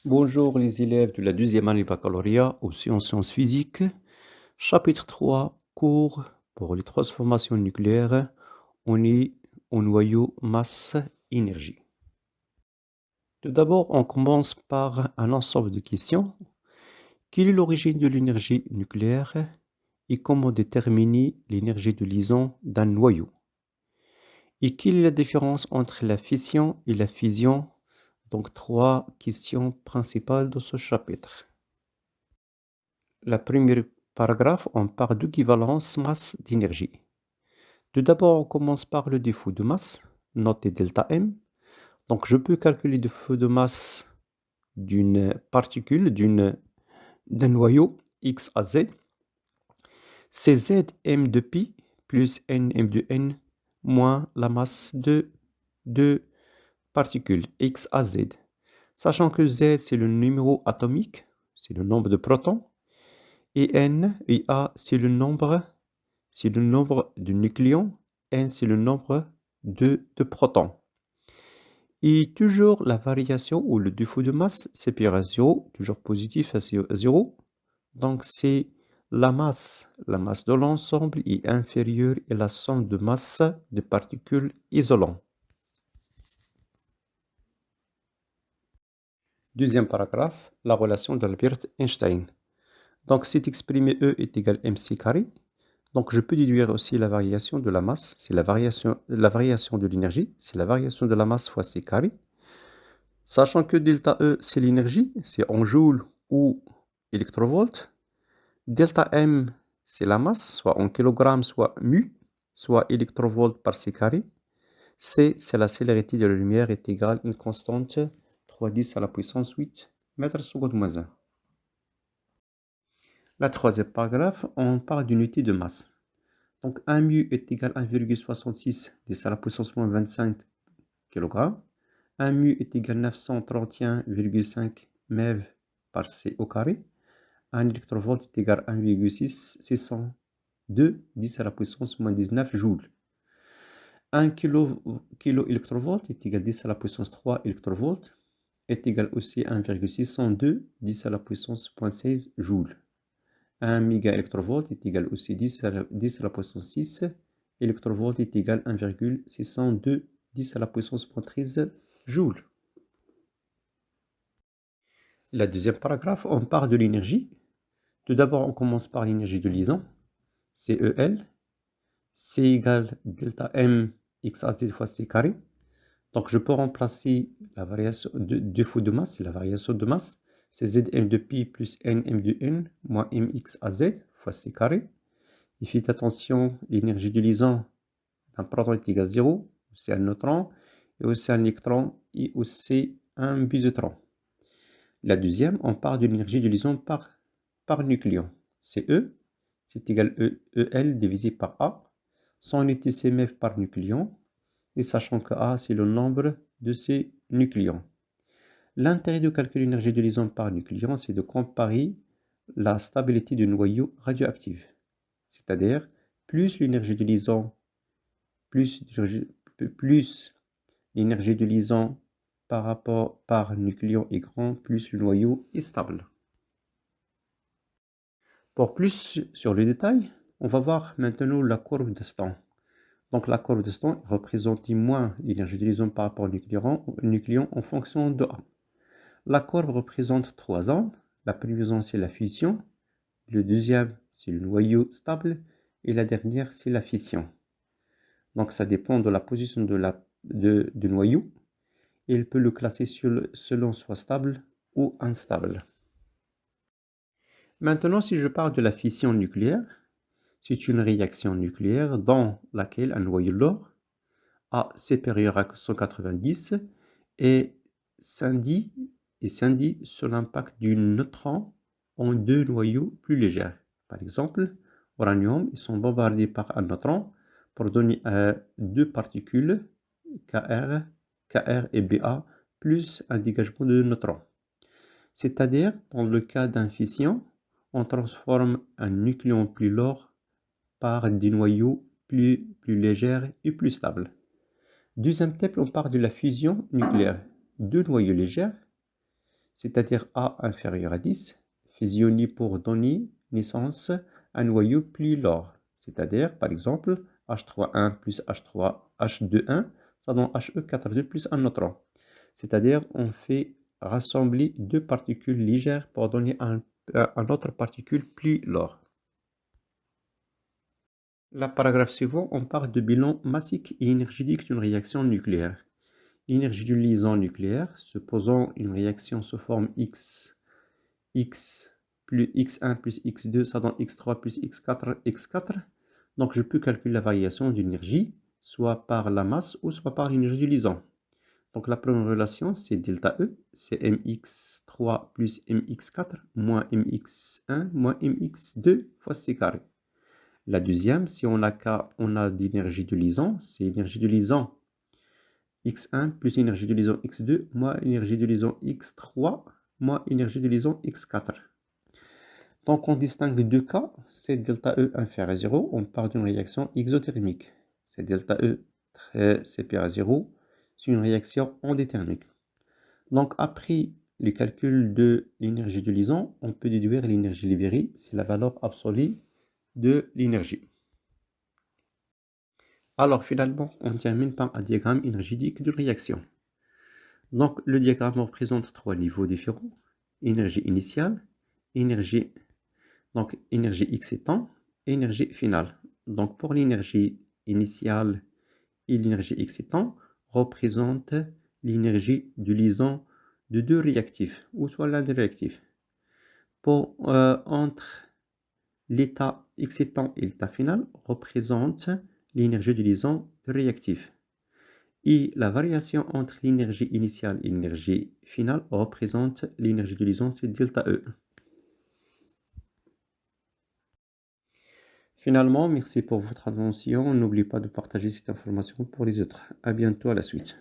Bonjour les élèves de la deuxième année baccalauréat aux sciences physiques, chapitre 3, cours pour les transformations nucléaires en noyau masse-énergie. Tout d'abord, on commence par un ensemble de questions. Quelle est l'origine de l'énergie nucléaire et comment déterminer l'énergie de liaison d'un noyau? Et quelle est la différence entre la fission et la fusion? Donc, trois questions principales de ce chapitre. La première paragraphe, on parle d'équivalence masse d'énergie. Tout d'abord, on commence par le défaut de masse, noté delta M. Donc, je peux calculer le défaut de masse d'une particule, d'un noyau X à Z. C'est Z M de pi plus N M de N moins la masse de particules X à Z. Sachant que Z, c'est le numéro atomique, c'est le nombre de protons. Et N et A, c'est le nombre de nucléons. N, c'est le nombre de protons. Et toujours la variation ou le défaut de masse, c'est pi à 0, toujours positif à 0. Donc c'est la masse de l'ensemble est inférieure à la somme de masse de particules isolantes. Deuxième paragraphe, la relation d'Albert Einstein. Donc c'est exprimé E est égal à mc carré. Donc, je peux déduire aussi la variation de la masse, c'est la variation de l'énergie, c'est la variation de la masse fois c carré. Sachant que delta E, c'est l'énergie, c'est en joules ou électrovolts. Delta M, c'est la masse, soit en kilogrammes, soit mu, soit électrovolts par c carré. C, c'est la célérité de la lumière, est égale à une constante 3×10 à la puissance 8 mètres seconde moins 1. La troisième paragraphe, on parle d'unité de masse. Donc 1 mu est égal à 1,66 10 à la puissance moins 25 kg. 1 mu est égal à 931,5 MeV par C au carré. 1 électrovolt est égal à 1,602 10 à la puissance moins 19 joules. 1 kilo électrovolt est égal à 10 à la puissance 3 électrovolts est égal aussi à 1,602 10 à la puissance moins 16 joules. 1 mégaélectrovolt est égal aussi 10 à la puissance 6 électrovolt est égal à 1,602 10 à la puissance 13 joules. La deuxième paragraphe, on parle de l'énergie. Tout d'abord, on commence par l'énergie de liaison. CEL. C égale delta M x à z fois c carré. Donc, je peux remplacer la variation de défaut de masse, c'est la variation de masse. C'est Zm de pi plus Nm de N moins Mx à z fois c carré. Il fait attention, l'énergie de liaison d'un proton est égale à 0, c'est un neutron, et aussi un électron, et aussi un positron. La deuxième, on parle de l'énergie de liaison par nucléon. C'est E, c'est égal à EL divisé par A. Son unité c'est MeV par nucléon, et sachant que A, c'est le nombre de ces nucléons. L'intérêt de calculer l'énergie de liaison par nucléon, c'est de comparer la stabilité du noyau radioactif. C'est-à-dire, plus l'énergie de liaison, plus l'énergie de liaison par rapport par nucléon est grand, plus le noyau est stable. Pour plus sur le détail, on va voir maintenant la courbe de Stan. Donc la courbe de Stan représente moins l'énergie de liaison par rapport au nucléon en fonction de A. La courbe représente trois ondes. La première zone, c'est la fusion. Le deuxième, c'est le noyau stable. Et la dernière, c'est la fission. Donc ça dépend de la position du noyau. Et il peut le classer selon soit stable ou instable. Maintenant, si je parle de la fission nucléaire, c'est une réaction nucléaire dans laquelle un noyau lourd A supérieur à 190 est scindit sur l'impact du neutron en deux noyaux plus légers. Par exemple, uranium, ils sont bombardés par un neutron pour donner deux particules Kr et Ba plus un dégagement de neutrons. C'est-à-dire, dans le cas d'une fission, on transforme un nucléon plus lourd par des noyaux plus légers et plus stables. Deuxième type, on parle de la fusion nucléaire. Deux noyaux légers, c'est-à-dire A inférieur à 10, fusionne pour donner naissance à un noyau plus lourd. C'est-à-dire, par exemple, H3,1 plus H2,1, ça donne He4,2 plus un neutron. C'est-à-dire, on fait rassembler deux particules légères pour donner un autre particule plus lourd. Le paragraphe suivant, on parle de bilan massique et énergétique d'une réaction nucléaire. L'énergie d'une liaison nucléaire, supposons une réaction sous forme X plus X1 plus X2, ça donne X3 plus X4. Donc, je peux calculer la variation d'énergie, soit par la masse ou soit par l'énergie du liaison. Donc, la première relation, c'est delta E, c'est mx3 plus mx4 moins mx1 moins mx2 fois c carré. La deuxième, si on a d'énergie de liaison, c'est l'énergie de liaison x1 plus énergie de liaison x2 moins énergie de liaison x3 moins énergie de liaison x4. Donc on distingue deux cas, c'est delta E inférieur à 0, on part d'une réaction exothermique. C'est delta E très supérieur à 0, c'est une réaction endothermique. Donc après le calcul de l'énergie de liaison, on peut déduire l'énergie libérée, c'est la valeur absolue de l'énergie. Alors finalement, on termine par un diagramme énergétique de réaction. Donc le diagramme représente trois niveaux différents. Énergie initiale, énergie excitant, énergie finale. Donc pour l'énergie initiale et l'énergie excitant représentent l'énergie du liaison de deux réactifs, ou soit l'un des réactifs. Entre l'état excitant et l'état final représente l'énergie de liaison de réactifs. Et la variation entre l'énergie initiale et l'énergie finale représente l'énergie de liaison, c'est delta E. Finalement, merci pour votre attention. N'oubliez pas de partager cette information pour les autres. À bientôt à la suite.